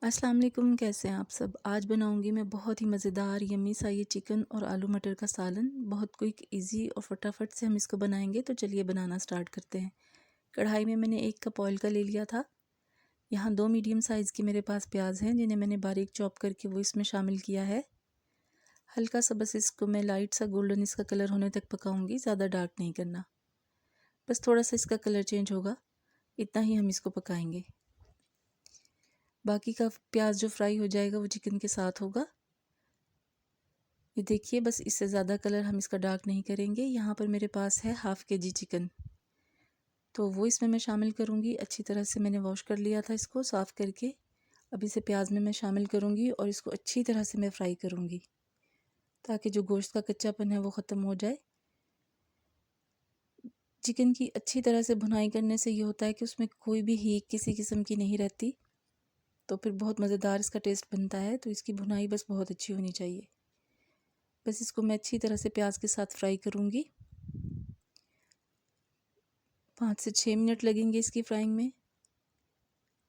अस्सलाम वालेकुम, कैसे हैं आप सब। आज बनाऊंगी मैं बहुत ही मज़ेदार यम्मी सा ये चिकन और आलू मटर का सालन। बहुत क्विक, इजी और फटाफट से हम इसको बनाएंगे। तो चलिए बनाना स्टार्ट करते हैं। कढ़ाई में मैंने 1 कप ऑयल का ले लिया था। यहाँ 2 मीडियम साइज़ की मेरे पास प्याज हैं जिन्हें मैंने बारीक चॉप करके वो इसमें शामिल किया है। हल्का सा बस इसको मैं लाइट सा गोल्डन इसका कलर होने तक पकाऊंगी, ज़्यादा डार्क नहीं करना, बस थोड़ा सा इसका कलर चेंज होगा, इतना ही हम इसको पकाएंगे। बाकी का प्याज जो फ्राई हो जाएगा वो चिकन के साथ होगा। ये देखिए, बस इससे ज़्यादा कलर हम इसका डार्क नहीं करेंगे। यहाँ पर मेरे पास है हाफ़ के जी चिकन, तो वो इसमें मैं शामिल करूँगी। अच्छी तरह से मैंने वॉश कर लिया था इसको साफ़ करके। अब इसे प्याज में मैं शामिल करूँगी और इसको अच्छी तरह से मैं फ्राई करूँगी ताकि जो गोश्त का कच्चापन है वो ख़त्म हो जाए। चिकन की अच्छी तरह से भुनाई करने से ये होता है कि उसमें कोई भी हींग किसी किस्म की नहीं रहती, तो फिर बहुत मज़ेदार इसका टेस्ट बनता है। तो इसकी भुनाई बस बहुत अच्छी होनी चाहिए। बस इसको मैं अच्छी तरह से प्याज के साथ फ्राई करूँगी। 5 से 6 मिनट लगेंगे इसकी फ्राइंग में।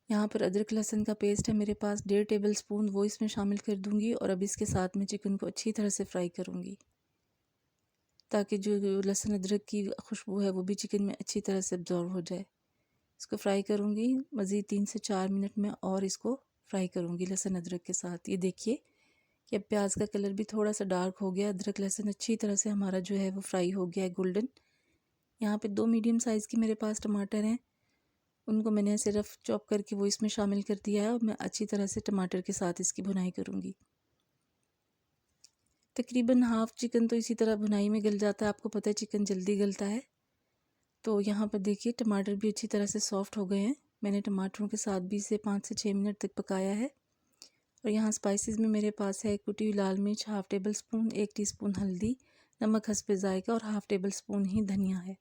यहाँ पर अदरक लहसुन का पेस्ट है मेरे पास 1.5 टेबल स्पून, वो इसमें शामिल कर दूँगी और अब इसके साथ में चिकन को अच्छी तरह से फ्राई करूँगी ताकि जो लहसुन अदरक की खुशबू है वो भी चिकन में अच्छी तरह से अब्जॉर्व हो जाए। इसको फ्राई करूँगी मज़ीद 3 से 4 मिनट में और इसको फ्राई करूँगी लहसुन अदरक के साथ। ये देखिए कि अब प्याज का कलर भी थोड़ा सा डार्क हो गया, अदरक लहसुन अच्छी तरह से हमारा जो है वो फ्राई हो गया है गोल्डन। यहाँ पे 2 मीडियम साइज़ की मेरे पास टमाटर हैं, उनको मैंने ऐसे रफ़ चॉप करके वो इसमें शामिल कर दिया है और मैं अच्छी तरह से टमाटर के साथ इसकी भुनाई करूँगी। तकरीबन हाफ़ चिकन तो इसी तरह भुनाई में गल जाता है, आपको पता है चिकन जल्दी गलता है। तो यहाँ पर देखिए टमाटर भी अच्छी तरह से सॉफ़्ट हो गए हैं। मैंने टमाटरों के साथ भी इसे 5 से 6 मिनट तक पकाया है। और यहाँ स्पाइसेस में मेरे पास है कुटी हुई लाल मिर्च हाफ़ टेबल स्पून, 1 टीस्पून हल्दी, नमक हस्बे जायका और हाफ़ टेबल स्पून ही धनिया है।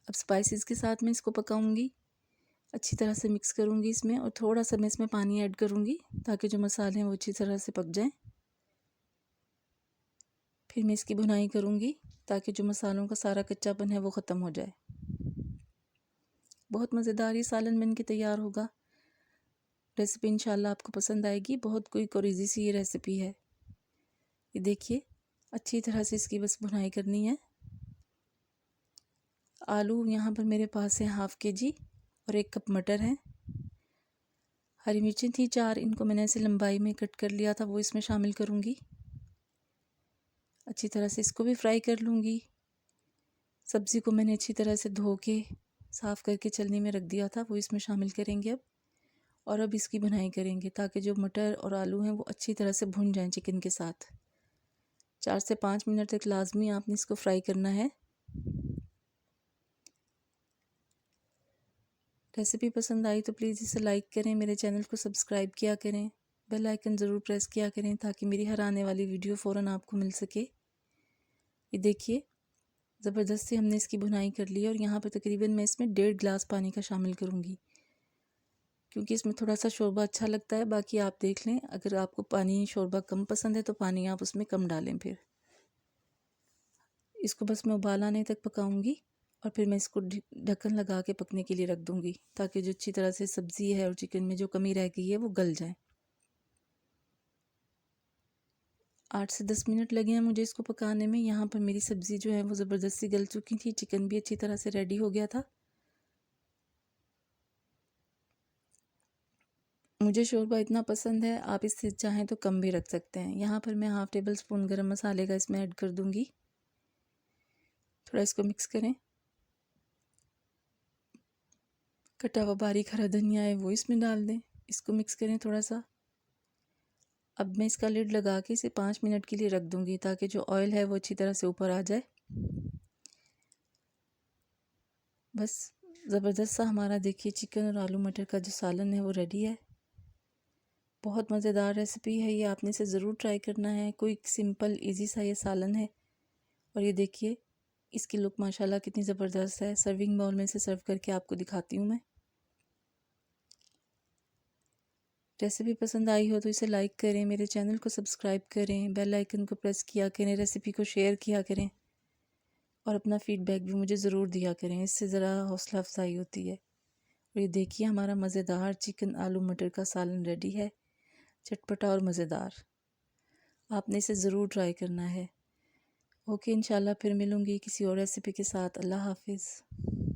अब स्पाइसेस के साथ मैं इसको पकाऊंगी, अच्छी तरह से मिक्स करूंगी इसमें और थोड़ा सा मैं इसमें पानी ऐड करूंगी ताकि जो मसाले हैं वो अच्छी तरह से पक जाएं। फिर मैं इसकी भुनाई करूंगी ताकि जो मसालों का सारा कच्चापन है वो ख़त्म हो जाए। बहुत मज़ेदार ये सालन बन के तैयार होगा। रेसिपी इंशाल्लाह आपको पसंद आएगी। बहुत क्विक और इजी सी ये रेसिपी है। ये देखिए अच्छी तरह से इसकी बस भुनाई करनी है। आलू यहाँ पर मेरे पास है हाफ़ के जी और 1 कप मटर है। हरी मिर्चें थी 4, इनको मैंने ऐसे लंबाई में कट कर लिया था, वो इसमें शामिल करूँगी। अच्छी तरह से इसको भी फ्राई कर लूँगी। सब्ज़ी को मैंने अच्छी तरह से धो के साफ़ करके छलनी में रख दिया था, वो इसमें शामिल करेंगे अब। और अब इसकी भुनाई करेंगे ताकि जो मटर और आलू हैं वो अच्छी तरह से भुन जाएं चिकन के साथ। 4 से 5 मिनट तक लाजमी आपने इसको फ्राई करना है। रेसिपी पसंद आई तो प्लीज़ इसे लाइक करें, मेरे चैनल को सब्सक्राइब किया करें, बेल आइकन ज़रूर प्रेस किया करें ताकि मेरी हर आने वाली वीडियो फ़ौरन आपको मिल सके। ये देखिए ज़बरदस्त से हमने इसकी भुनाई कर ली है और यहाँ पर तकरीबन मैं इसमें 1.5 गिलास पानी का शामिल करूँगी क्योंकि इसमें थोड़ा सा शोरबा अच्छा लगता है। बाकी आप देख लें, अगर आपको पानी शोरबा कम पसंद है तो पानी आप उसमें कम डालें। फिर इसको बस मैं उबाल आने तक पकाऊंगी और फिर मैं इसको ढक्कन लगा के पकने के लिए रख दूंगी ताकि जो अच्छी तरह से सब्ज़ी है और चिकन में जो कमी रह गई है वो गल जाए। 8 से 10 मिनट लगे हैं मुझे इसको पकाने में। यहाँ पर मेरी सब्ज़ी जो है वो ज़बरदस्ती गल चुकी थी, चिकन भी अच्छी तरह से रेडी हो गया था। मुझे शोरबा इतना पसंद है, आप इससे चाहें तो कम भी रख सकते हैं। यहाँ पर मैं हाफ़ टेबल स्पून गरम मसाले का इसमें ऐड कर दूँगी। थोड़ा इसको मिक्स करें। कटा हुआ बारीक हरा धनिया है वो इसमें डाल दें। इसको मिक्स करें थोड़ा सा। अब मैं इसका लिड लगा के इसे 5 मिनट के लिए रख दूँगी ताकि जो ऑयल है वो अच्छी तरह से ऊपर आ जाए। बस ज़बरदस्त सा हमारा देखिए चिकन और आलू मटर का जो सालन है वो रेडी है। बहुत मज़ेदार रेसिपी है ये, आपने इसे ज़रूर ट्राई करना है। क्विक, सिंपल, इजी सा ये सालन है। और ये देखिए इसकी लुक माशाल्लाह कितनी ज़बरदस्त है। सर्विंग बाउल में इसे सर्व करके आपको दिखाती हूँ मैं। रेसिपी पसंद आई हो तो इसे लाइक करें, मेरे चैनल को सब्सक्राइब करें, बेल आइकन को प्रेस किया करें, रेसिपी को शेयर किया करें और अपना फ़ीडबैक भी मुझे ज़रूर दिया करें, इससे ज़रा हौसला अफजाई होती है। और ये देखिए हमारा मज़ेदार चिकन आलू मटर का सालन रेडी है, चटपटा और मज़ेदार। आपने इसे ज़रूर ट्राई करना है। ओके, इंशाल्लाह फिर मिलूँगी किसी और रेसिपी के साथ। अल्लाह हाफिज़।